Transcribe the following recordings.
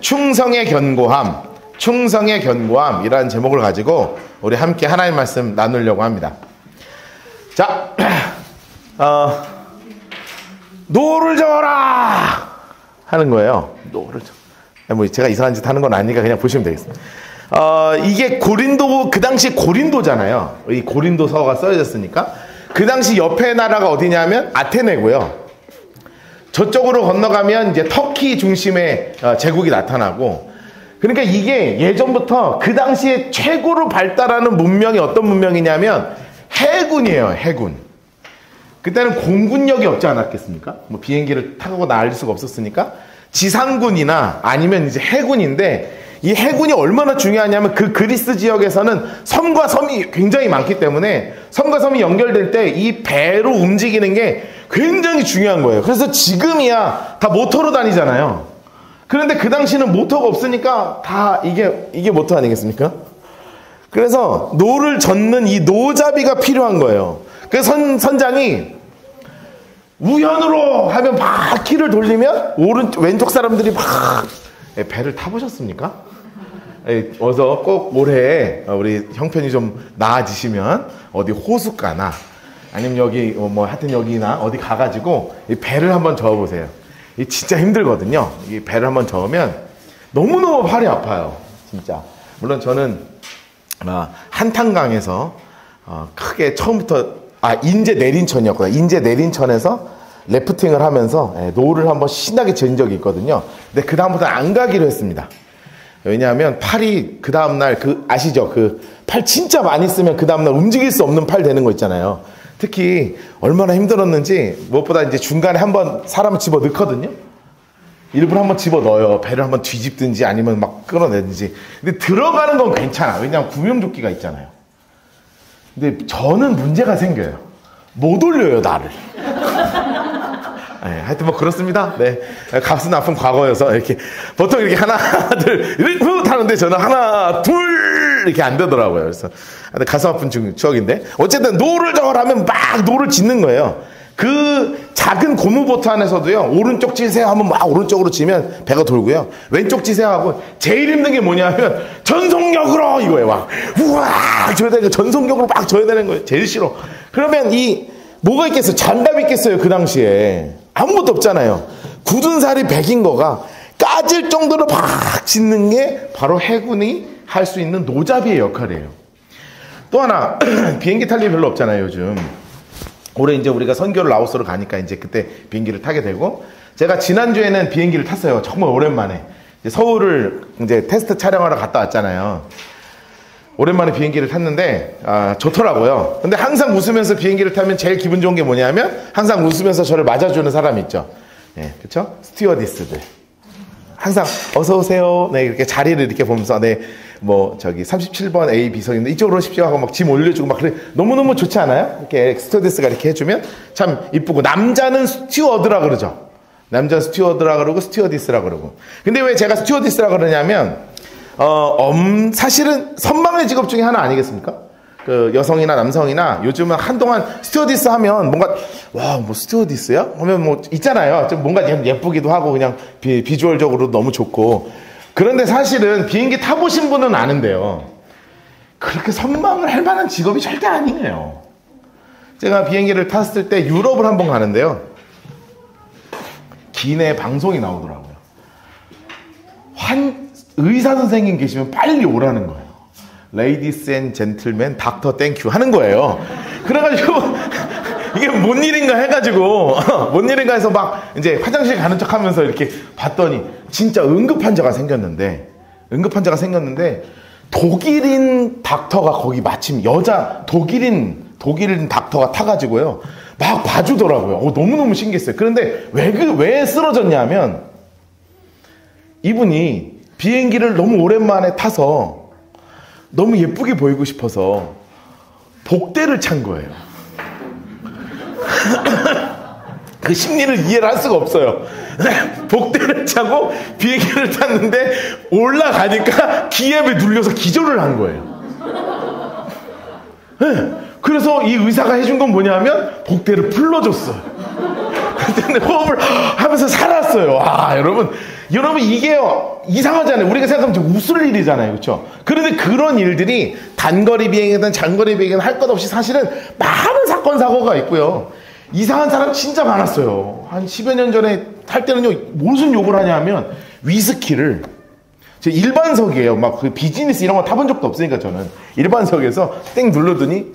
충성의 견고함, 충성의 견고함이라는 제목을 가지고 우리 함께 하나님 말씀 나누려고 합니다. 자, 노를 저어라 하는 거예요. 노를 저어. 뭐 제가 이상한 짓 하는 건 아니니까 그냥 보시면 되겠습니다. 이게 고린도, 그 당시 고린도잖아요. 이 고린도서가 써졌으니까. 그 당시 옆에 나라가 어디냐면 아테네고요. 저쪽으로 건너가면 이제 터키 중심의 제국이 나타나고, 그러니까 이게 예전부터 그 당시에 최고로 발달하는 문명이 어떤 문명이냐면 해군이에요. 해군. 그때는 공군력이 없지 않았겠습니까? 뭐 비행기를 타고 날릴 수가 없었으니까 지상군이나 아니면 이제 해군인데, 이 해군이 얼마나 중요하냐면 그 그리스 지역에서는 섬과 섬이 굉장히 많기 때문에 섬과 섬이 연결될 때 이 배로 움직이는 게 굉장히 중요한 거예요. 그래서 지금이야 다 모터로 다니잖아요. 그런데 그 당시는 모터가 없으니까 다 이게 모터 아니겠습니까? 그래서 노를 젓는 이 노잡이가 필요한 거예요. 그래서 선장이 우연으로 하면 막 키를 돌리면 왼쪽 사람들이 막, 배를 타보셨습니까? 어서 꼭 올해 우리 형편이 좀 나아지시면 어디 호숫가나 아니면 여기 뭐 하여튼 여기나 어디 가가지고 이 배를 한번 저어보세요. 이 진짜 힘들거든요. 이 배를 한번 저으면 너무너무 팔이 아파요. 진짜. 물론 저는 한탄강에서 크게 처음부터 인제 내린천이었구나. 인제 내린천에서 래프팅을 하면서 노를 한번 신나게 잰 적이 있거든요. 근데 그 다음부터는 안 가기로 했습니다. 왜냐하면 팔이 그 다음날 아시죠? 팔 진짜 많이 쓰면 그 다음날 움직일 수 없는 팔 되는 거 있잖아요. 특히 얼마나 힘들었는지 무엇보다 이제 중간에 한번 사람을 집어 넣거든요. 일부러 한번 집어 넣어요. 배를 한번 뒤집든지 아니면 막 끌어내든지. 근데 들어가는 건 괜찮아. 왜냐하면 구명조끼가 있잖아요. 근데 저는 문제가 생겨요. 못 올려요, 나를. 네, 하여튼 뭐 그렇습니다. 네, 가슴 아픈 과거여서 이렇게 보통 이렇게 하나 둘 이렇게 하는데 저는 하나 둘 이렇게 안 되더라고요. 그래서 가슴 아픈 추억인데, 어쨌든 노를 저어라면 막 노를 짓는 거예요. 그 작은 고무보트 안에서도요, 오른쪽 지세요 하면 막 오른쪽으로 치면 배가 돌고요, 왼쪽 지세요 하고 제일 힘든 게 뭐냐면 전속력으로 이거예요. 막 우와 져야 되는 거, 전속력으로 막 져야 되는 거예요. 제일 싫어. 그러면 뭐가 있겠어요? 장갑 있겠어요? 그 당시에 아무것도 없잖아요. 굳은 살이 백인 거가 까질 정도로 막 짓는 게 바로 해군이 할 수 있는 노잡이의 역할이에요. 또 하나, 비행기 탈 일이 별로 없잖아요, 요즘. 올해 이제 우리가 선교를 라오스로 가니까 이제 그때 비행기를 타게 되고, 제가 지난주에는 비행기를 탔어요. 정말 오랜만에. 서울을 이제 테스트 촬영하러 갔다 왔잖아요. 오랜만에 비행기를 탔는데 좋더라고요. 근데 항상 웃으면서 비행기를 타면 제일 기분 좋은 게 뭐냐면 항상 웃으면서 저를 맞아주는 사람이 있죠. 네, 그렇죠? 스튜어디스들. 항상 어서 오세요. 네, 이렇게 자리를 이렇게 보면서 뭐 저기 37번 A 비석인데 이쪽으로 오십시오 하고 막 짐 올려주고 막 그래. 너무너무 좋지 않아요? 이렇게 스튜어디스가 이렇게 해주면 참 이쁘고, 남자는 스튜어드라 그러죠. 남자는 스튜어드라 그러고 스튜어디스라 그러고. 근데 왜 제가 스튜어디스라 그러냐면 사실은 선망의 직업 중에 하나 아니겠습니까? 그 여성이나 남성이나 요즘은 한동안 스튜어디스 하면 뭔가 뭐 스튜어디스야? 하면 뭐 있잖아요. 좀 뭔가 예쁘기도 하고 그냥 비주얼적으로 너무 좋고. 그런데 사실은 비행기 타보신 분은 아는데요, 그렇게 선망을 할 만한 직업이 절대 아니에요. 제가 비행기를 탔을 때 유럽을 한번 가는데요, 기내 방송이 나오더라고요. 의사 선생님 계시면 빨리 오라는 거예요. Ladies and gentlemen, Dr. Thank you 하는 거예요. 그래가지고 이게 뭔 일인가 해가지고 뭔 일인가 해서 막 이제 화장실 가는 척 하면서 이렇게 봤더니 진짜 응급환자가 생겼는데 독일인 닥터가 거기 마침 여자 독일인 닥터가 타가지고요 막 봐주더라고요. 너무너무 신기했어요. 그런데 왜 쓰러졌냐면 이분이 비행기를 너무 오랜만에 타서 너무 예쁘게 보이고 싶어서 복대를 찬 거예요. 그 심리를 이해를 할 수가 없어요. 복대를 차고 비행기를 탔는데 올라가니까 기압에 눌려서 기절을 한 거예요. 그래서 이 의사가 해준 건 뭐냐면 복대를 풀러줬어요. 그때는 호흡을 하면서 살았어요. 와, 여러분 이게 이상하잖아요. 우리가 생각하면 좀 웃을 일이잖아요. 그렇죠? 그런데 그런 일들이 단거리 비행이든 장거리 비행이든 할 것 없이 사실은 많은 사건 사고가 있고요. 이상한 사람 진짜 많았어요. 한 10여 년 전에 탈 때는요, 무슨 욕을 하냐면 위스키를 제 일반석이에요. 막 그 비즈니스 이런 거 타본 적도 없으니까 저는 일반석에서 땡 누르더니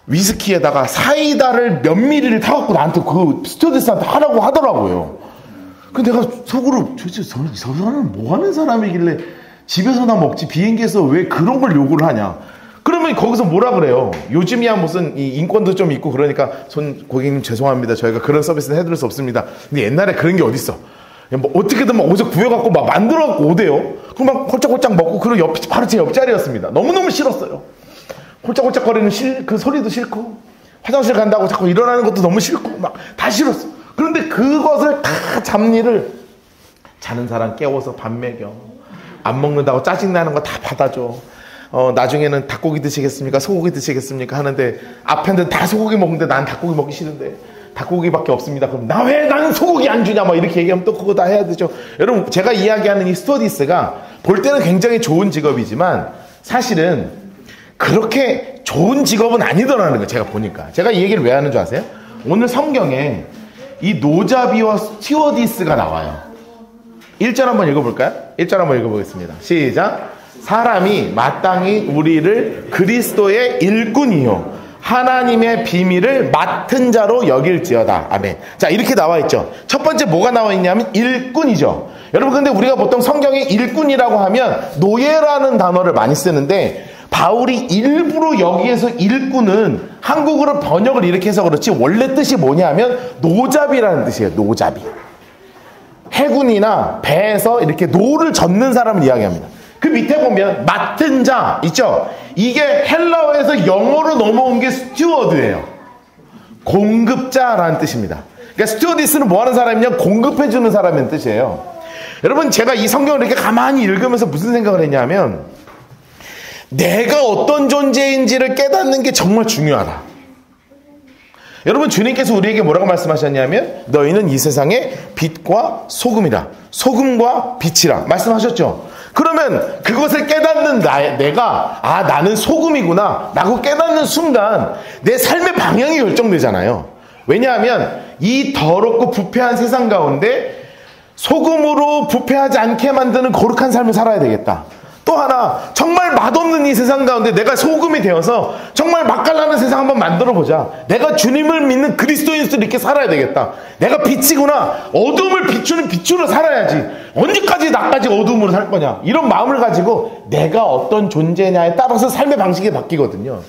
위스키에다가 사이다를 몇 미리를 타갖고 나한테 그 스튜어디스한테 하라고 하더라고요. 근데 내가 속으로 도대체 저 사람은 뭐 하는 사람이길래 집에서나 먹지 비행기에서 왜 그런 걸 요구를 하냐. 그러면 거기서 뭐라 그래요? 요즘이야 무슨 이 인권도 좀 있고 그러니까 고객님 죄송합니다. 저희가 그런 서비스는 해드릴 수 없습니다. 근데 옛날에 그런 게 어딨어. 뭐 어떻게든 막 어디서 구해갖고 막 만들어갖고 오대요. 그럼 막 홀짝홀짝 먹고 그리고 바로 제 옆자리였습니다. 너무너무 싫었어요. 홀짝홀짝거리는 그 소리도 싫고 화장실 간다고 자꾸 일어나는 것도 너무 싫고 막 다 싫었어. 그런데 그것을 다 잡일을 자는 사람 깨워서 밥 먹여. 안 먹는다고 짜증나는 거 다 받아줘. 나중에는 닭고기 드시겠습니까? 소고기 드시겠습니까? 하는데 앞에는 다 소고기 먹는데 난 닭고기 먹기 싫은데 닭고기밖에 없습니다. 그럼 왜 나는 소고기 안 주냐? 막 이렇게 얘기하면 또 그거 다 해야 되죠. 여러분 제가 이야기하는 이 스튜어디스가 볼 때는 굉장히 좋은 직업이지만 사실은 그렇게 좋은 직업은 아니더라는 거예요. 제가 보니까. 제가 이 얘기를 왜 하는 줄 아세요? 오늘 성경에 이 노자비와 스튜어디스가 나와요. 1절 한번 읽어볼까요? 1절 한번 읽어보겠습니다. 시작. 사람이 마땅히 우리를 그리스도의 일꾼이요 하나님의 비밀을 맡은 자로 여길지어다. 아멘. 자, 이렇게 나와 있죠. 첫 번째 뭐가 나와 있냐면 일꾼이죠. 여러분 근데 우리가 보통 성경에 일꾼이라고 하면 노예라는 단어를 많이 쓰는데 바울이 일부러 여기에서 일꾼은 한국어로 번역을 이렇게 해서 그렇지 원래 뜻이 뭐냐면 노잡이라는 뜻이에요. 노잡이. 해군이나 배에서 이렇게 노를 젓는 사람을 이야기합니다. 그 밑에 보면 맡은 자 있죠? 이게 헬라어에서 영어로 넘어온 게 스튜어드예요. 공급자라는 뜻입니다. 그러니까 스튜어디스는 뭐 하는 사람이냐? 공급해주는 사람인 뜻이에요. 여러분 제가 이 성경을 이렇게 가만히 읽으면서 무슨 생각을 했냐면 내가 어떤 존재인지를 깨닫는 게 정말 중요하다. 여러분 주님께서 우리에게 뭐라고 말씀하셨냐면 너희는 이 세상의 빛과 소금이라 소금과 빛이라 말씀하셨죠. 그러면 그것을 깨닫는 내가 나는 소금이구나 라고 깨닫는 순간 내 삶의 방향이 결정되잖아요. 왜냐하면 이 더럽고 부패한 세상 가운데 소금으로 부패하지 않게 만드는 거룩한 삶을 살아야 되겠다. 또 하나 정말 맛없는 이 세상 가운데 내가 소금이 되어서 정말 맛깔나는 세상 한번 만들어보자. 내가 주님을 믿는 그리스도인으로 이렇게 살아야 되겠다. 내가 빛이구나. 어둠을 비추는 빛으로 살아야지. 언제까지 나까지 어둠으로 살 거냐. 이런 마음을 가지고 내가 어떤 존재냐에 따라서 삶의 방식이 바뀌거든요.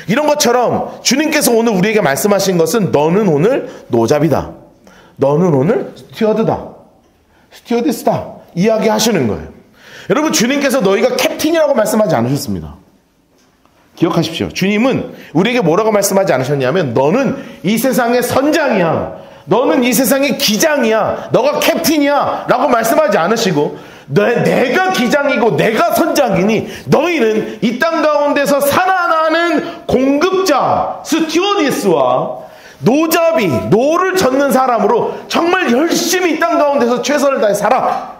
이런 것처럼 주님께서 오늘 우리에게 말씀하신 것은 너는 오늘 노잡이다. 너는 오늘 스튜어드다. 스튜어디스다. 이야기하시는 거예요. 여러분 주님께서 너희가 캡틴이라고 말씀하지 않으셨습니다. 기억하십시오. 주님은 우리에게 뭐라고 말씀하지 않으셨냐면 너는 이 세상의 선장이야. 너는 이 세상의 기장이야. 너가 캡틴이야 라고 말씀하지 않으시고 내가 기장이고 내가 선장이니 너희는 이 땅 가운데서 살아나는 공급자 스튜어디스와 노잡이 노를 젓는 사람으로 정말 열심히 이 땅 가운데서 최선을 다해 살아.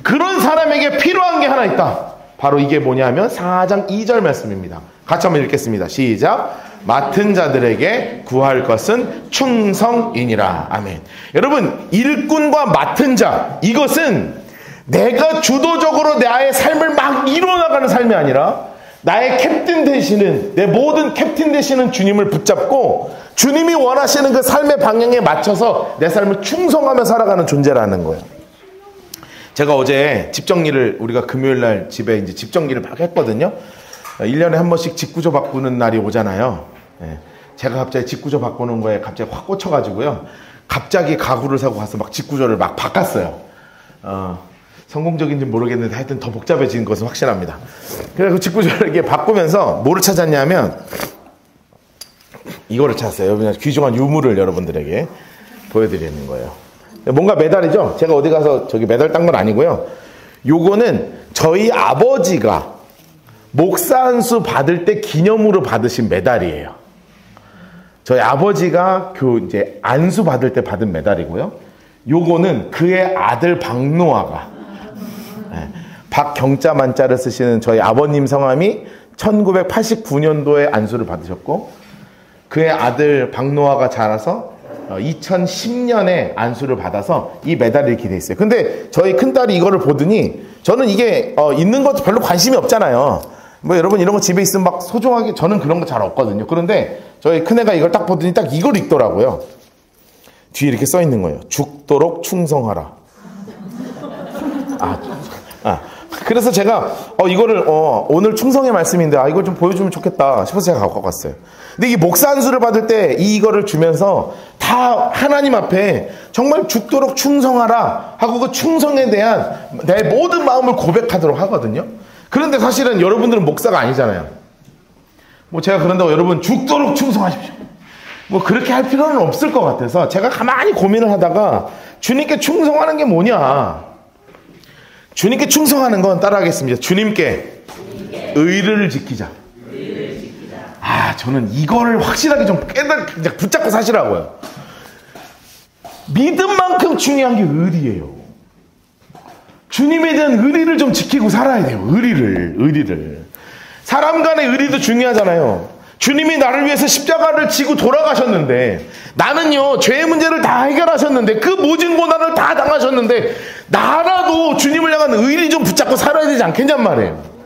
그런 사람에게 필요한 게 하나 있다. 바로 이게 뭐냐면 4장 2절 말씀입니다. 같이 한번 읽겠습니다. 시작. 맡은 자들에게 구할 것은 충성이니라. 아멘. 여러분 일꾼과 맡은 자 이것은 내가 주도적으로 나의 삶을 막 이뤄나가는 삶이 아니라 나의 캡틴 되시는 내 모든 캡틴 되시는 주님을 붙잡고 주님이 원하시는 그 삶의 방향에 맞춰서 내 삶을 충성하며 살아가는 존재라는 거예요. 제가 어제 집 정리를 우리가 금요일날 집에 이제 집 정리를 막 했거든요. 1년에 한 번씩 집 구조 바꾸는 날이 오잖아요. 제가 갑자기 집 구조 바꾸는 거에 갑자기 확 꽂혀가지고요. 갑자기 가구를 사고 가서 막 집 구조를 막 바꿨어요. 성공적인지 모르겠는데 하여튼 더 복잡해진 것은 확실합니다. 그래서 집 구조를 이렇게 바꾸면서 뭐를 찾았냐면 이거를 찾았어요. 그냥 귀중한 유물을 여러분들에게 보여드리는 거예요. 뭔가 메달이죠? 제가 어디 가서 저기 메달 딴 건 아니고요. 요거는 저희 아버지가 목사 안수 받을 때 기념으로 받으신 메달이에요. 저희 아버지가 이제 안수 받을 때 받은 메달이고요. 요거는 그의 아들 박노아가, 박경자 만자를 쓰시는 저희 아버님 성함이 1989년도에 안수를 받으셨고, 그의 아들 박노아가 자라서 2010년에 안수를 받아서 이 메달이 이렇게 돼 있어요. 근데 저희 큰딸이 이거를 보더니, 저는 이게 있는 것도 별로 관심이 없잖아요. 뭐 여러분 이런 거 집에 있으면 막 소중하게, 저는 그런 거 잘 없거든요. 그런데 저희 큰애가 이걸 딱 보더니 딱 이걸 읽더라고요. 뒤에 이렇게 써 있는 거예요. 죽도록 충성하라. 그래서 제가 이거를 오늘 충성의 말씀인데 이걸 좀 보여주면 좋겠다 싶어서 제가 갖고 갔어요. 근데 이 목사 안수를 받을 때 이거를 주면서 다 하나님 앞에 정말 죽도록 충성하라 하고 그 충성에 대한 내 모든 마음을 고백하도록 하거든요. 그런데 사실은 여러분들은 목사가 아니잖아요. 뭐 제가 그런다고 여러분 죽도록 충성하십시오, 뭐 그렇게 할 필요는 없을 것 같아서 제가 가만히 고민을 하다가 주님께 충성하는 게 뭐냐, 주님께 충성하는 건 따라하겠습니다. 주님께 의를 지키자. 저는 이거를 확실하게 좀 붙잡고 사시라고요. 믿음만큼 중요한 게 의리예요. 주님에 대한 의리를 좀 지키고 살아야 돼요. 의리를. 사람 간의 의리도 중요하잖아요. 주님이 나를 위해서 십자가를 지고 돌아가셨는데, 나는요 죄의 문제를 다 해결하셨는데, 그 모진 고난을 다 당하셨는데, 나라도 주님을 향한 의리 좀 붙잡고 살아야 되지 않겠냔 말이에요.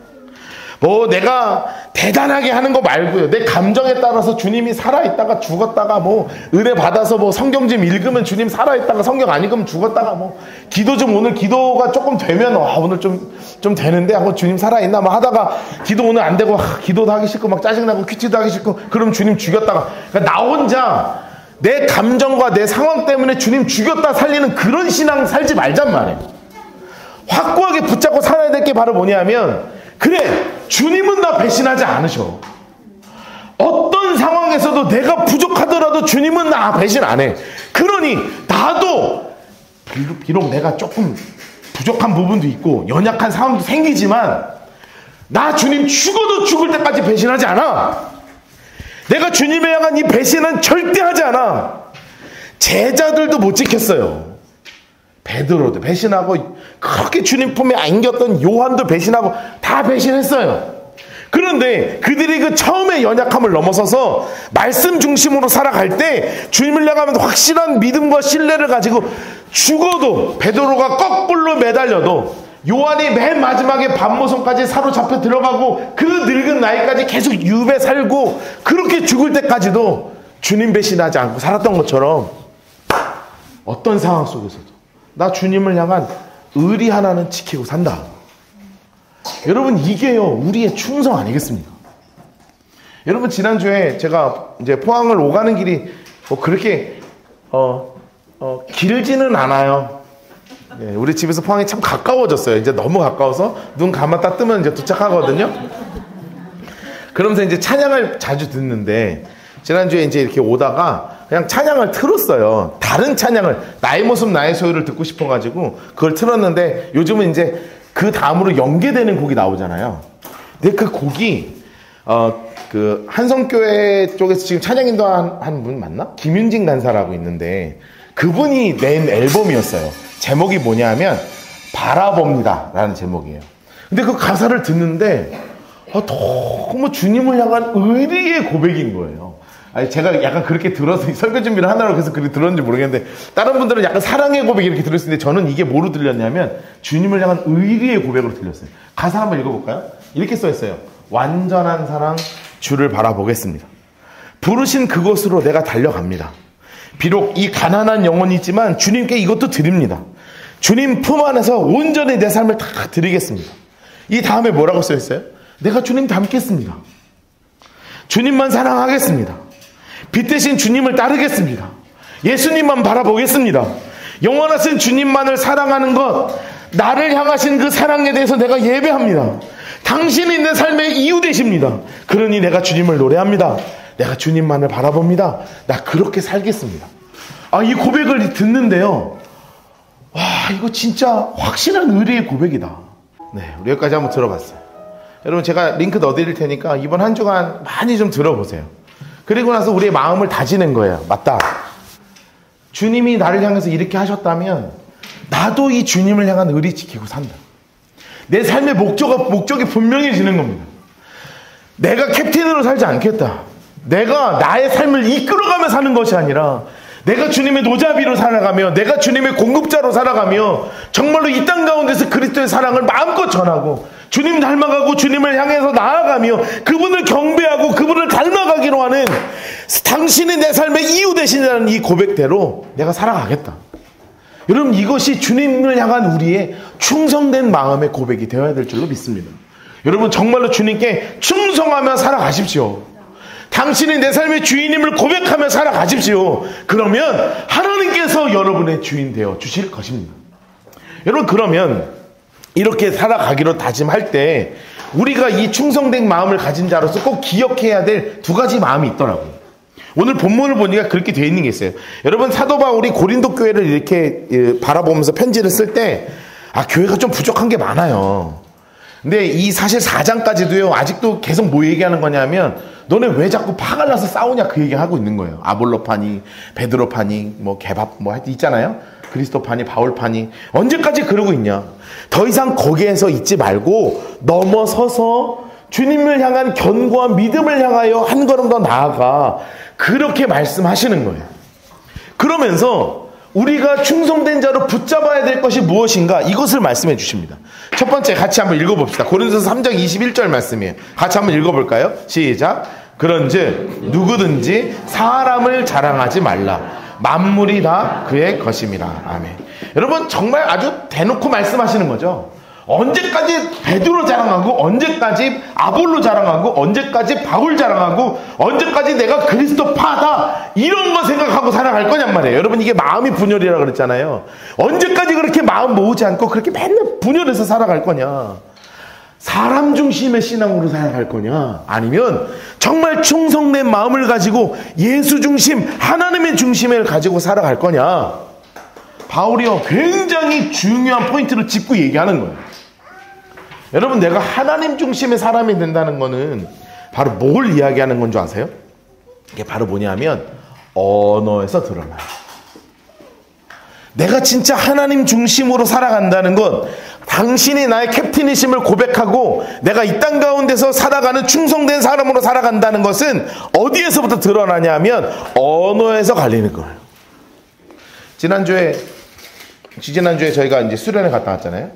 뭐 내가 대단하게 하는 거 말고요, 내 감정에 따라서 주님이 살아있다가 죽었다가, 뭐 은혜 받아서 뭐 성경 좀 읽으면 주님 살아있다가, 성경 안 읽으면 죽었다가, 뭐 기도 좀 오늘 기도가 조금 되면 오늘 좀 되는데 하고 주님 살아있나 뭐 하다가, 기도 오늘 안 되고 기도도 하기 싫고 막 짜증나고 큐티도 하기 싫고, 그럼 주님 죽였다가, 그러니까 나 혼자 내 감정과 내 상황 때문에 주님 죽였다 살리는 그런 신앙 살지 말잔 말이에요. 확고하게 붙잡고 살아야 될 게 바로 뭐냐면, 그래, 주님은 나 배신하지 않으셔. 어떤 상황에서도 내가 부족하더라도 주님은 나 배신 안 해. 그러니 나도 비록 내가 조금 부족한 부분도 있고 연약한 상황도 생기지만, 나 주님 죽어도 죽을 때까지 배신하지 않아. 내가 주님에 향한 이 배신은 절대 하지 않아. 제자들도 못 지켰어요. 베드로도 배신하고, 그렇게 주님 품에 안겼던 요한도 배신하고, 다 배신했어요. 그런데 그들이 그 처음의 연약함을 넘어서서 말씀 중심으로 살아갈 때, 주님을 향하면 확실한 믿음과 신뢰를 가지고 죽어도, 베드로가 거꾸로 매달려도, 요한이 맨 마지막에 밤모섬까지 사로잡혀 들어가고 그 늙은 나이까지 계속 유배 살고, 그렇게 죽을 때까지도 주님 배신하지 않고 살았던 것처럼, 어떤 상황 속에서도 나 주님을 향한 의리 하나는 지키고 산다. 여러분, 이게요 우리의 충성 아니겠습니까? 여러분, 지난주에 제가 이제 포항을 오가는 길이 뭐 그렇게 길지는 않아요. 우리 집에서 포항이 참 가까워졌어요. 이제 너무 가까워서 눈 감았다 뜨면 이제 도착하거든요. 그러면서 이제 찬양을 자주 듣는데, 지난주에 이제 이렇게 오다가 그냥 찬양을 틀었어요. 다른 찬양을, 나의 모습 나의 소유를 듣고 싶어가지고 그걸 틀었는데, 요즘은 이제 그 다음으로 연계되는 곡이 나오잖아요. 근데 그 곡이 그 한성교회 쪽에서 지금 찬양인도 한 분 맞나? 김윤진 간사라고 있는데, 그분이 낸 앨범이었어요. 제목이 뭐냐면 바라봅니다 라는 제목이에요. 근데 그 가사를 듣는데 너무 주님을 향한 의리의 고백인 거예요. 제가 약간 그렇게 들어서 설교 준비를 하느라고 계속 그렇게 들었는지 모르겠는데, 다른 분들은 약간 사랑의 고백 이렇게 들었을 때, 저는 이게 뭐로 들렸냐면 주님을 향한 의리의 고백으로 들렸어요. 가사 한번 읽어볼까요? 이렇게 써있어요. 완전한 사랑 주를 바라보겠습니다. 부르신 그곳으로 내가 달려갑니다. 비록 이 가난한 영혼이지만 주님께 이것도 드립니다. 주님 품 안에서 온전히 내 삶을 다 드리겠습니다. 이 다음에 뭐라고 써있어요? 내가 주님 닮겠습니다. 주님만 사랑하겠습니다. 빛 대신 주님을 따르겠습니다. 예수님만 바라보겠습니다. 영원하신 주님만을 사랑하는 것, 나를 향하신 그 사랑에 대해서 내가 예배합니다. 당신이 내 삶의 이유 되십니다. 그러니 내가 주님을 노래합니다. 내가 주님만을 바라봅니다. 나 그렇게 살겠습니다. 이 고백을 듣는데요, 와, 이거 진짜 확실한 의리의 고백이다. 네, 우리 여기까지 한번 들어봤어요. 여러분, 제가 링크 넣어드릴 테니까 이번 한 주간 많이 좀 들어보세요. 그리고 나서 우리의 마음을 다지는 거예요. 맞다. 주님이 나를 향해서 이렇게 하셨다면 나도 이 주님을 향한 의리 지키고 산다. 내 삶의 목적이 분명해지는 겁니다. 내가 캡틴으로 살지 않겠다. 내가 나의 삶을 이끌어가며 사는 것이 아니라 내가 주님의 노자비로 살아가며 내가 주님의 공급자로 살아가며 정말로 이 땅 가운데서 그리스도의 사랑을 마음껏 전하고 주님 닮아가고 주님을 향해서 나아가며 그분을 경배하고 그분을 닮아가기로 하는 당신이 내 삶의 이유 되시라는 이 고백대로 내가 살아가겠다. 여러분, 이것이 주님을 향한 우리의 충성된 마음의 고백이 되어야 될 줄로 믿습니다. 여러분, 정말로 주님께 충성하며 살아가십시오. 당신이 내 삶의 주인임을 고백하며 살아가십시오. 그러면 하나님께서 여러분의 주인 되어 주실 것입니다. 여러분, 그러면 이렇게 살아가기로 다짐할 때 우리가 이 충성된 마음을 가진 자로서 꼭 기억해야 될 두 가지 마음이 있더라고요. 오늘 본문을 보니까 그렇게 되어 있는 게 있어요. 여러분, 사도 바울이 고린도 교회를 이렇게 바라보면서 편지를 쓸 때 교회가 좀 부족한 게 많아요. 근데 이 사실 4장까지도요, 아직도 계속 뭐 얘기하는 거냐면 너네 왜 자꾸 파가 나서 싸우냐 그 얘기하고 있는 거예요. 아볼로파니, 베드로파니, 뭐 개밥 뭐 하여튼 있잖아요. 그리스도파니, 바울파니. 언제까지 그러고 있냐. 더 이상 거기에서 있지 말고 넘어서서 주님을 향한 견고한 믿음을 향하여 한 걸음 더 나아가, 그렇게 말씀하시는 거예요. 그러면서 우리가 충성된 자로 붙잡아야 될 것이 무엇인가, 이것을 말씀해 주십니다. 첫 번째, 같이 한번 읽어봅시다. 고린도서 3장 21절 말씀이에요. 같이 한번 읽어볼까요? 시작. 그런즉 누구든지 사람을 자랑하지 말라. 만물이 다 그의 것임이라. 아멘. 여러분, 정말 아주 대놓고 말씀하시는 거죠. 언제까지 베드로 자랑하고, 언제까지 아볼로 자랑하고, 언제까지 바울 자랑하고, 언제까지 내가 그리스도 파다 이런 거 생각하고 살아갈 거냔 말이에요. 여러분, 이게 마음이 분열이라 그랬잖아요. 언제까지 그렇게 마음 모으지 않고 그렇게 맨날 분열해서 살아갈 거냐. 사람 중심의 신앙으로 살아갈 거냐, 아니면 정말 충성된 마음을 가지고 예수 중심, 하나님의 중심을 가지고 살아갈 거냐. 바울이요, 굉장히 중요한 포인트를 짚고 얘기하는 거예요. 여러분, 내가 하나님 중심의 사람이 된다는 거는 바로 뭘 이야기하는 건 줄 아세요? 이게 바로 뭐냐면 언어에서 드러나요. 내가 진짜 하나님 중심으로 살아간다는 건 당신이 나의 캡틴이심을 고백하고 내가 이 땅 가운데서 살아가는 충성된 사람으로 살아간다는 것은 어디에서부터 드러나냐면 언어에서 갈리는 거예요. 지지난주에 저희가 이제 수련회 갔다 왔잖아요.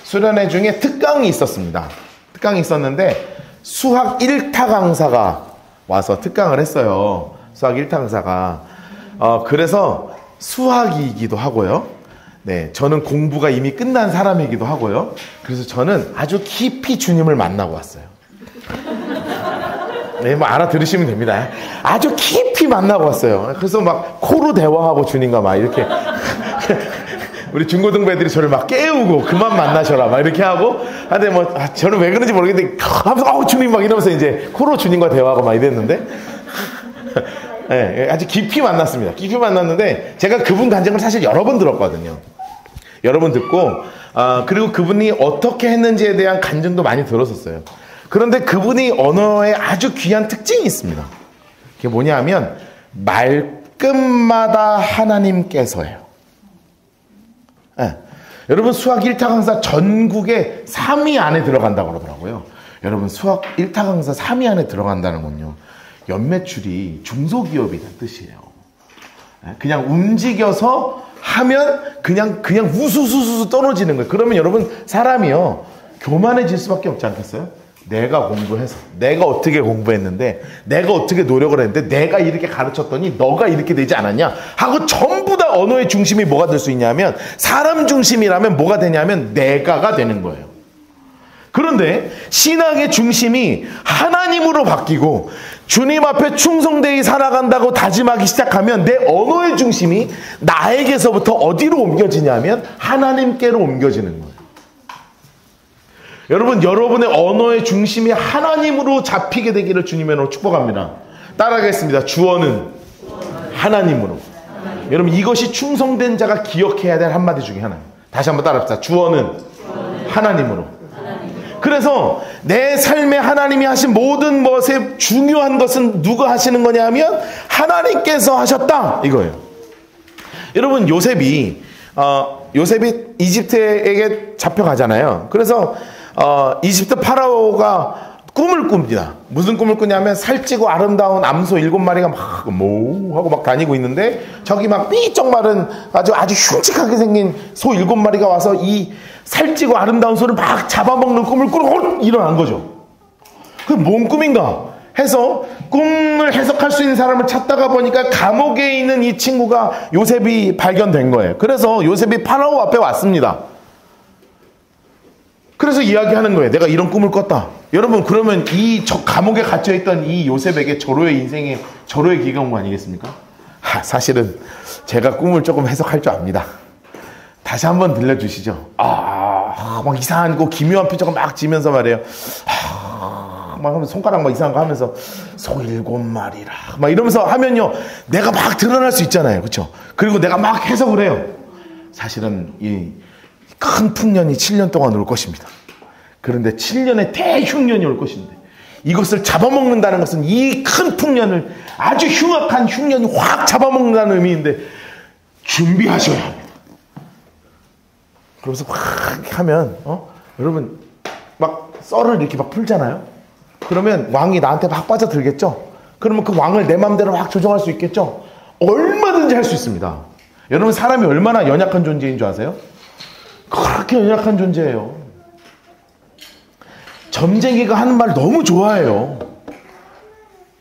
수련회 중에 특강이 있었습니다. 특강이 있었는데 수학 1타 강사가 와서 특강을 했어요. 수학 1타 강사가. 그래서 수학이기도 하고요. 네, 저는 공부가 이미 끝난 사람이기도 하고요. 그래서 저는 아주 깊이 주님을 만나고 왔어요. 네, 뭐 알아들으시면 됩니다. 아주 깊이 만나고 왔어요. 그래서 막 코로 대화하고 주님과 막 이렇게 우리 중고등부 애들이 저를 막 깨우고 그만 만나셔라 막 이렇게 하고, 근데 뭐 저는 왜 그런지 모르겠는데 하면서 주님 막 이러면서 이제 코로 주님과 대화하고 막 이랬는데 네, 아주 깊이 만났습니다. 깊이 만났는데 제가 그분 간증을 사실 여러 번 들었거든요. 여러 번 듣고 그리고 그분이 어떻게 했는지에 대한 간증도 많이 들었었어요. 그런데 그분이 언어에 아주 귀한 특징이 있습니다. 그게 뭐냐면 말끝마다 하나님께서예요. 네. 여러분, 수학 1타 강사 전국에 3위 안에 들어간다고 그러더라고요. 여러분, 수학 1타 강사 3위 안에 들어간다는 건요, 연매출이 중소기업이라는 뜻이에요. 네. 그냥 움직여서 하면 그냥 우수수수 떨어지는 거예요. 그러면 여러분, 사람이요 교만해질 수밖에 없지 않겠어요? 내가 공부해서, 내가 어떻게 공부했는데, 내가 어떻게 노력을 했는데, 내가 이렇게 가르쳤더니 너가 이렇게 되지 않았냐 하고 전부 다 언어의 중심이 뭐가 될 수 있냐면, 사람 중심이라면 뭐가 되냐면 내가가 되는 거예요. 그런데 신앙의 중심이 하나님으로 바뀌고 주님 앞에 충성되이 살아간다고 다짐하기 시작하면 내 언어의 중심이 나에게서부터 어디로 옮겨지냐면 하나님께로 옮겨지는 거예요. 여러분, 여러분의 언어의 중심이 하나님으로 잡히게 되기를 주님의 이름으로 축복합니다. 따라하겠습니다. 주어는 하나님으로. 여러분, 이것이 충성된 자가 기억해야 될 한마디 중에 하나예요. 다시 한번 따라합시다. 주어는 하나님으로. 그래서 내 삶에 하나님이 하신 모든 것에 중요한 것은 누가 하시는 거냐 하면 하나님께서 하셨다 이거예요. 여러분 요셉이 이집트에게 잡혀가잖아요. 그래서 이집트 파라오가 꿈을 꿉니다. 무슨 꿈을 꾸냐면 살찌고 아름다운 암소 7마리가 막 모 하고 막 다니고 있는데 저기 막 삐쩍 마른 아주 흉측하게 생긴 소 7마리가 와서 이 살찌고 아름다운 소를 막 잡아먹는 꿈을 꾸고 일어난 거죠. 그게 뭔 꿈인가 해서 꿈을 해석할 수 있는 사람을 찾다가 보니까 감옥에 있는 이 친구가 요셉이 발견된 거예요. 그래서 요셉이 파라오 앞에 왔습니다. 그래서 이야기하는 거예요. 내가 이런 꿈을 꿨다. 여러분 그러면 감옥에 갇혀있던 이 요셉에게 절호의 인생에 절호의 기회가 온 거 아니겠습니까? 사실은 제가 꿈을 조금 해석할 줄 압니다. 다시 한번 들려주시죠. 막 이상한 거 기묘한 표정을 막 지면서 말이에요. 막 하면서 손가락 막 이상한 거 하면서 소 7마리라 막 이러면서 하면요 내가 막 드러날 수 있잖아요. 그렇죠? 그리고 내가 막 해석을 해요. 사실은 이 큰 풍년이 7년 동안 올 것입니다. 그런데 7년의 대흉년이 올 것인데 이것을 잡아먹는다는 것은 이 큰 풍년을 아주 흉악한 흉년이 확 잡아먹는다는 의미인데 준비하셔야 합니다. 그러면서 확 하면 여러분 막 썰을 이렇게 막 풀잖아요. 그러면 왕이 나한테 막 빠져들겠죠. 그러면 그 왕을 내 마음대로 막 조정할 수 있겠죠. 얼마든지 할 수 있습니다. 여러분 사람이 얼마나 연약한 존재인 줄 아세요? 그렇게 연약한 존재예요. 점쟁이가 하는 말 너무 좋아해요.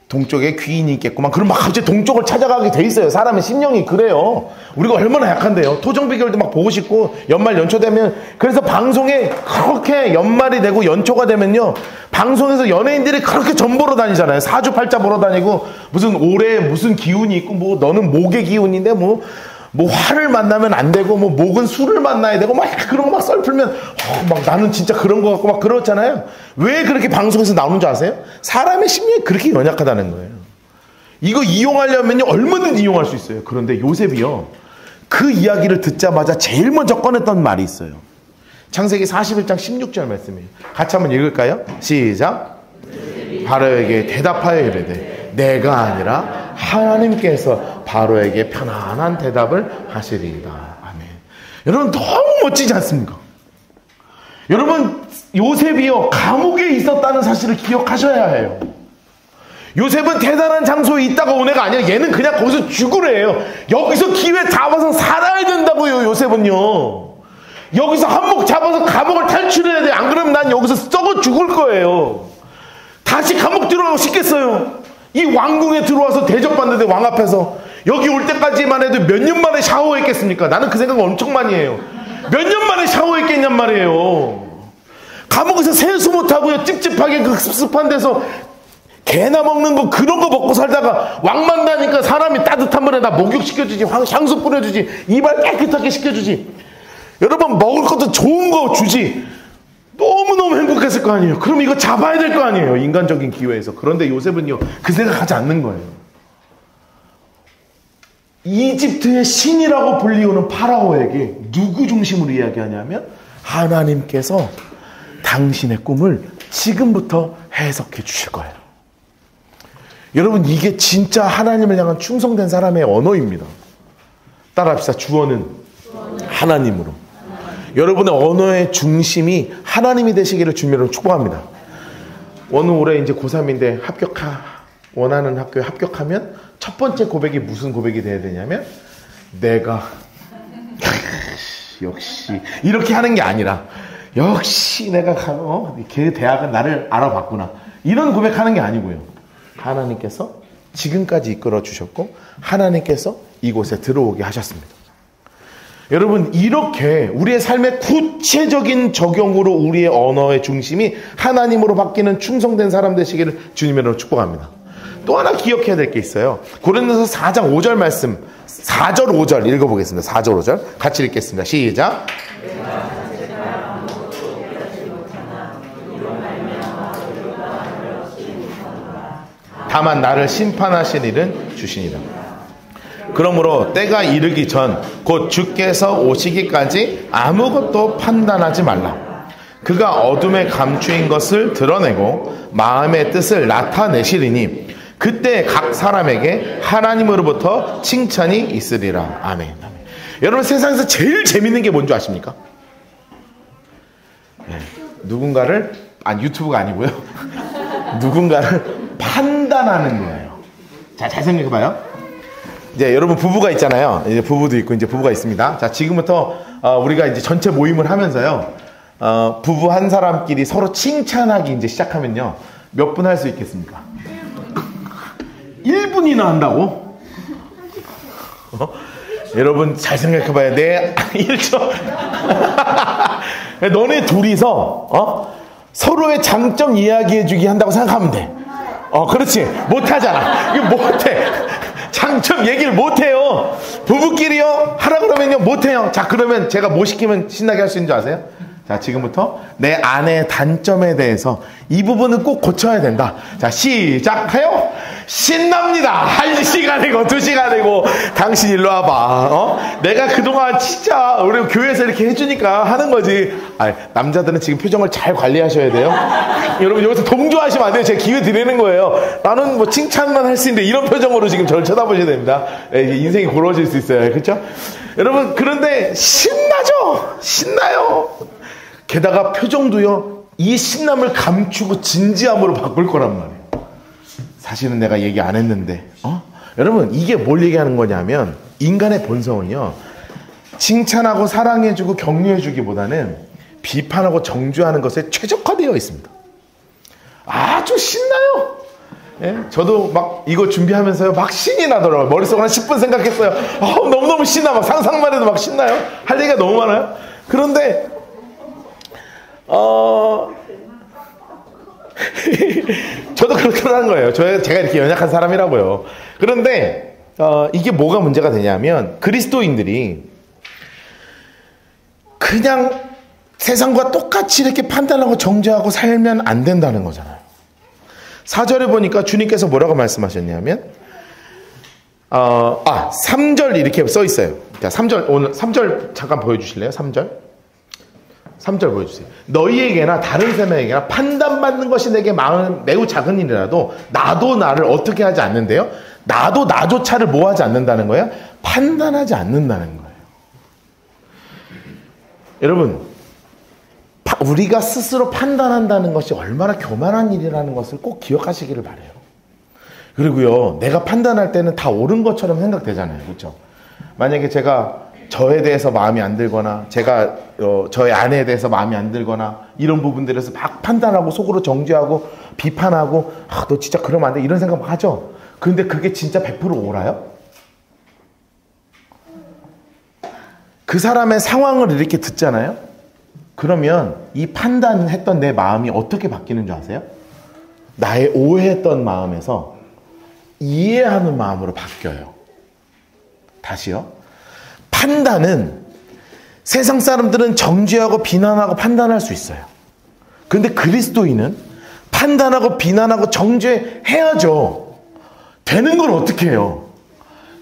동쪽에 귀인이 있겠구만. 그럼 막 갑자기 동쪽을 찾아가게 돼 있어요. 사람의 심령이 그래요. 우리가 얼마나 약한데요. 토정비결도 막 보고 싶고 연말 연초 되면 그래서 방송에 그렇게 연말이 되고 연초가 되면요 방송에서 연예인들이 그렇게 전 보러 다니잖아요. 사주팔자 보러 다니고 무슨 올해 무슨 기운이 있고 뭐 너는 목의 기운인데 뭐 화를 만나면 안 되고 뭐 목은 술을 만나야 되고 막 그런 거 막 썰풀면 막 나는 진짜 그런 거 같고 막 그렇잖아요. 왜 그렇게 방송에서 나오는 줄 아세요? 사람의 심리가 그렇게 연약하다는 거예요. 이거 이용하려면요 얼마든지 이용할 수 있어요. 그런데 요셉이요 그 이야기를 듣자마자 제일 먼저 꺼냈던 말이 있어요. 창세기 41장 16절 말씀이에요. 같이 한번 읽을까요? 시작. 바로에게 대답하여 이르되 내가 아니라 하나님께서 바로에게 편안한 대답을 하시리이다. 아멘. 여러분 너무 멋지지 않습니까? 여러분 요셉이요 감옥에 있었다는 사실을 기억하셔야 해요. 요셉은 대단한 장소에 있다가 온 애가 아니라 얘는 그냥 거기서 죽으래요. 여기서 기회 잡아서 살아야 된다고요. 요셉은요 여기서 한몫 잡아서 감옥을 탈출해야 돼. 안 그러면 난 여기서 썩어 죽을 거예요. 다시 감옥 들어가고 싶겠어요? 이 왕궁에 들어와서 대접받는데 왕 앞에서 여기 올 때까지만 해도 몇 년 만에 샤워했겠습니까? 나는 그 생각을 엄청 많이 해요. 몇 년 만에 샤워했겠냔 말이에요. 감옥에서 세수 못하고요 찝찝하게 그 습습한 데서 개나 먹는 거 그런 거 먹고 살다가 왕 만나니까 사람이 따뜻한 물에다 목욕시켜주지 향수 뿌려주지 이발 깨끗하게 시켜주지 여러분 먹을 것도 좋은 거 주지 너무너무 행복했을 거 아니에요. 그럼 이거 잡아야 될 거 아니에요. 인간적인 기회에서. 그런데 요셉은요 그 생각하지 않는 거예요. 이집트의 신이라고 불리우는 파라오에게 누구 중심으로 이야기하냐면 하나님께서 당신의 꿈을 지금부터 해석해 주실 거예요. 여러분 이게 진짜 하나님을 향한 충성된 사람의 언어입니다. 따라합시다. 주어는 하나님으로. 여러분의 언어의 중심이 하나님이 되시기를 주님으로 축복합니다. 어느 올해 이제 고3인데 원하는 학교에 합격하면 첫 번째 고백이 무슨 고백이 돼야 되냐면 내가 역시 이렇게 하는 게 아니라 역시 내가 걔 대학은 나를 알아봤구나 이런 고백하는 게 아니고요. 하나님께서 지금까지 이끌어 주셨고 하나님께서 이곳에 들어오게 하셨습니다. 여러분 이렇게 우리의 삶의 구체적인 적용으로 우리의 언어의 중심이 하나님으로 바뀌는 충성된 사람 되시기를 주님으로 축복합니다. 또 하나 기억해야 될 게 있어요. 고린도서 4장 5절 말씀 4절 5절 읽어보겠습니다. 4절 5절 같이 읽겠습니다. 시작. 다만 나를 심판하실 일은 주시니라. 그러므로 때가 이르기 전 곧 주께서 오시기까지 아무것도 판단하지 말라. 그가 어둠에 감추인 것을 드러내고 마음의 뜻을 나타내시리니 그때 각 사람에게 하나님으로부터 칭찬이 있으리라. 아멘. 여러분, 세상에서 제일 재밌는 게 뭔지 아십니까? 네. 누군가를, 유튜브가 아니고요. 누군가를 판단하는 거예요. 자, 잘 생각해봐요. 이제 여러분 부부가 있잖아요. 이제 부부도 있고 이제 부부가 있습니다. 자, 지금부터 우리가 이제 전체 모임을 하면서요. 부부 한 사람끼리 서로 칭찬하기 이제 시작하면요. 몇 분 할 수 있겠습니까? 1분이나 한다고? 여러분 잘 생각해봐요. 내 1초. 너네 둘이서 서로의 장점 이야기해주기 한다고 생각하면 돼. 그렇지. 못하잖아. 이거 못해. 장점 얘기를 못해요. 부부끼리요 하라 그러면요 못해요. 자, 그러면 제가 뭐 시키면 신나게 할 수 있는 줄 아세요? 자, 지금부터 내 아내의 단점에 대해서 이 부분은 꼭 고쳐야 된다. 자, 시작해요. 신납니다. 1시간이고 2시간이고 당신 일로 와봐. 내가 그동안 진짜 우리 교회에서 이렇게 해주니까 하는 거지. 남자들은 지금 표정을 잘 관리하셔야 돼요. 여러분 여기서 동조하시면 안 돼요. 제가 기회 드리는 거예요. 나는 뭐 칭찬만 할 수 있는데 이런 표정으로 지금 저를 쳐다보셔야 됩니다. 인생이 고로워질 수 있어요. 그렇죠? 여러분, 그런데 신나죠? 신나요. 게다가 표정도요, 이 신남을 감추고 진지함으로 바꿀 거란 말이에요. 사실은 내가 얘기 안 했는데, 여러분, 이게 뭘 얘기하는 거냐면, 인간의 본성은요, 칭찬하고 사랑해주고 격려해주기보다는 비판하고 정죄하는 것에 최적화되어 있습니다. 아주 신나요. 예? 저도 막 이거 준비하면서요, 막 신이 나더라고요. 머릿속에 한 10분 생각했어요. 너무너무 신나. 막 상상만 해도 막 신나요. 할 얘기가 너무 많아요. 그런데 저도 그렇게 하는 거예요. 제가 이렇게 연약한 사람이라고요. 그런데 이게 뭐가 문제가 되냐면, 그리스도인들이 그냥 세상과 똑같이 이렇게 판단하고 정죄하고 살면 안 된다는 거잖아요. 4절에 보니까 주님께서 뭐라고 말씀하셨냐면 3절 이렇게 써 있어요. 자, 3절, 오늘 3절 잠깐 보여주실래요? 3절 보여주세요. 너희에게나 다른 사람에게나 판단받는 것이 내게 마음 매우 작은 일이라도 나도 나를 어떻게 하지 않는데요? 나도 나조차를 뭐 하지 않는다는 거예요? 판단하지 않는다는 거예요. 여러분, 우리가 스스로 판단한다는 것이 얼마나 교만한 일이라는 것을 꼭 기억하시기를 바라요. 그리고요, 내가 판단할 때는 다 옳은 것처럼 생각되잖아요. 그렇죠? 만약에 제가 저에 대해서 마음이 안 들거나, 제가 저의 아내에 대해서 마음이 안 들거나, 이런 부분들에서 막 판단하고 속으로 정죄하고 비판하고, 너 진짜 그러면 안 돼, 이런 생각 막 하죠. 근데 그게 진짜 100% 옳아요? 그 사람의 상황을 이렇게 듣잖아요. 그러면 이 판단했던 내 마음이 어떻게 바뀌는 줄 아세요? 나의 오해했던 마음에서 이해하는 마음으로 바뀌어요. 다시요. 판단은 세상 사람들은 정죄하고 비난하고 판단할 수 있어요. 그런데 그리스도인은 판단하고 비난하고 정죄해야죠. 되는 건 어떻게 해요?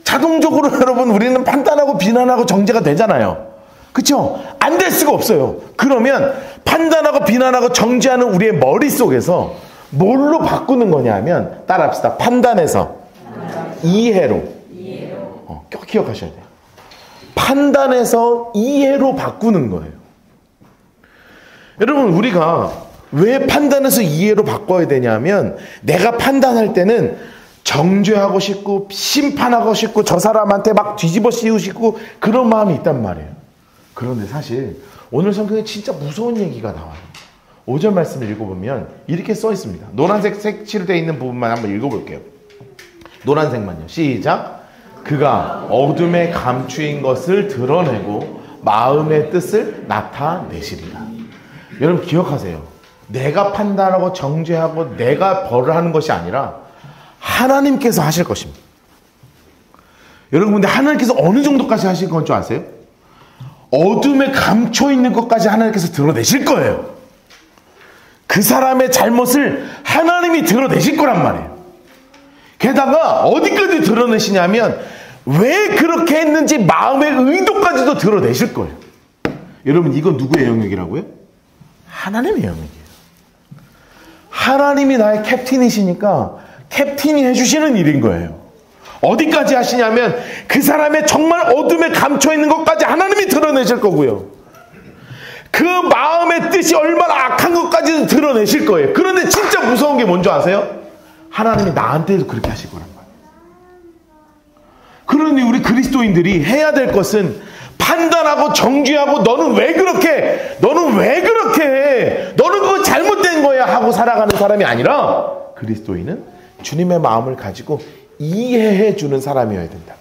자동적으로 여러분, 우리는 판단하고 비난하고 정죄가 되잖아요. 그렇죠? 안 될 수가 없어요. 그러면 판단하고 비난하고 정죄하는 우리의 머릿속에서 뭘로 바꾸는 거냐면, 따라합시다. 판단에서 이해로. 꼭 기억하셔야 돼요. 판단에서 이해로 바꾸는 거예요. 여러분, 우리가 왜 판단에서 이해로 바꿔야 되냐면, 내가 판단할 때는 정죄하고 싶고 심판하고 싶고 저 사람한테 막 뒤집어 씌우고 그런 마음이 있단 말이에요. 그런데 사실 오늘 성경에 진짜 무서운 얘기가 나와요. 5절 말씀을 읽어보면 이렇게 써 있습니다. 노란색 색칠로 되어 있는 부분만 한번 읽어볼게요. 노란색만요. 시작. 그가 어둠에 감추인 것을 드러내고 마음의 뜻을 나타내시리라. 여러분 기억하세요. 내가 판단하고 정죄하고 내가 벌을 하는 것이 아니라 하나님께서 하실 것입니다. 여러분, 근데 하나님께서 어느 정도까지 하실 건 줄 아세요? 어둠에 감춰 있는 것까지 하나님께서 드러내실 거예요. 그 사람의 잘못을 하나님이 드러내실 거란 말이에요. 게다가 어디까지 드러내시냐면 왜 그렇게 했는지 마음의 의도까지도 드러내실 거예요. 여러분, 이건 누구의 영역이라고요? 하나님의 영역이에요. 하나님이 나의 캡틴이시니까 캡틴이 해주시는 일인 거예요. 어디까지 하시냐면 그 사람의 정말 어둠에 감춰있는 것까지 하나님이 드러내실 거고요. 그 마음의 뜻이 얼마나 악한 것까지도 드러내실 거예요. 그런데 진짜 무서운 게 뭔지 아세요? 하나님이 나한테도 그렇게 하실 거란 말이에요. 그러니 우리 그리스도인들이 해야 될 것은 판단하고 정죄하고 너는 왜 그렇게 해? 너는 그거 잘못된 거야 하고 살아가는 사람이 아니라 그리스도인은 주님의 마음을 가지고 이해해 주는 사람이어야 된다.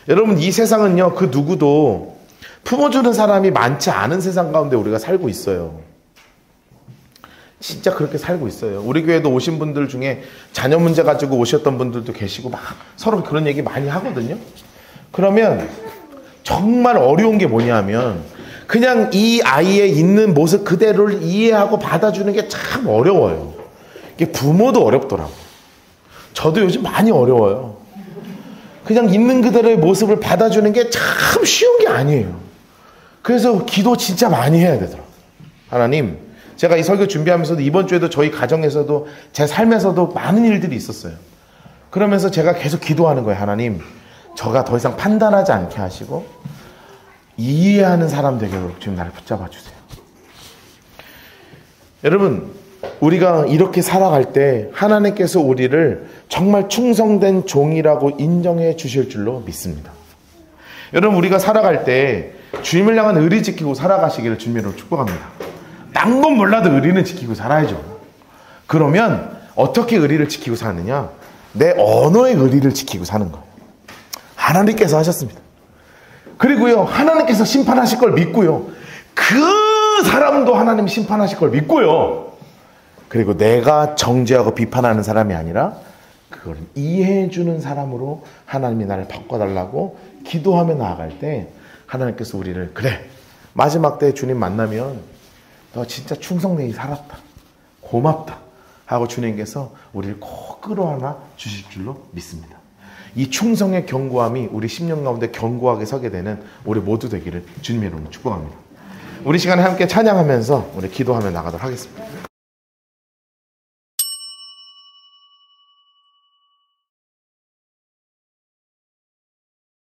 여러분, 이 세상은요, 그 누구도 품어주는 사람이 많지 않은 세상 가운데 우리가 살고 있어요. 진짜 그렇게 살고 있어요. 우리 교회도 오신 분들 중에 자녀 문제 가지고 오셨던 분들도 계시고 막 서로 그런 얘기 많이 하거든요. 그러면 정말 어려운 게 뭐냐면 그냥 이 아이의 있는 모습 그대로를 이해하고 받아주는 게 참 어려워요. 이게 부모도 어렵더라고요. 저도 요즘 많이 어려워요. 그냥 있는 그대로의 모습을 받아주는 게 참 쉬운 게 아니에요. 그래서 기도 진짜 많이 해야 되더라고요. 하나님, 제가 이 설교 준비하면서도 이번 주에도 저희 가정에서도 제 삶에서도 많은 일들이 있었어요. 그러면서 제가 계속 기도하는 거예요. 하나님, 저가 더 이상 판단하지 않게 하시고 이해하는 사람 되도록 지금 나를 붙잡아 주세요. 여러분, 우리가 이렇게 살아갈 때 하나님께서 우리를 정말 충성된 종이라고 인정해 주실 줄로 믿습니다. 여러분, 우리가 살아갈 때 주님을 향한 의리 지키고 살아가시기를 주님으로 축복합니다. 딴 건 몰라도 의리는 지키고 살아야죠. 그러면 어떻게 의리를 지키고 사느냐? 내 언어의 의리를 지키고 사는 거예요. 하나님께서 하셨습니다. 그리고요, 하나님께서 심판하실 걸 믿고요, 그 사람도 하나님 심판하실 걸 믿고요, 그리고 내가 정죄하고 비판하는 사람이 아니라 그걸 이해해주는 사람으로 하나님이 나를 바꿔달라고 기도하며 나아갈 때 하나님께서 우리를, 그래, 마지막 때 주님 만나면 너 진짜 충성되게 살았다, 고맙다 하고 주님께서 우리를 꼭 끌어안아 주실 줄로 믿습니다. 이 충성의 견고함이 우리 10년 가운데 견고하게 서게 되는 우리 모두 되기를 주님의 이름으로 축복합니다. 우리 시간에 함께 찬양하면서 우리 기도하며 나가도록 하겠습니다.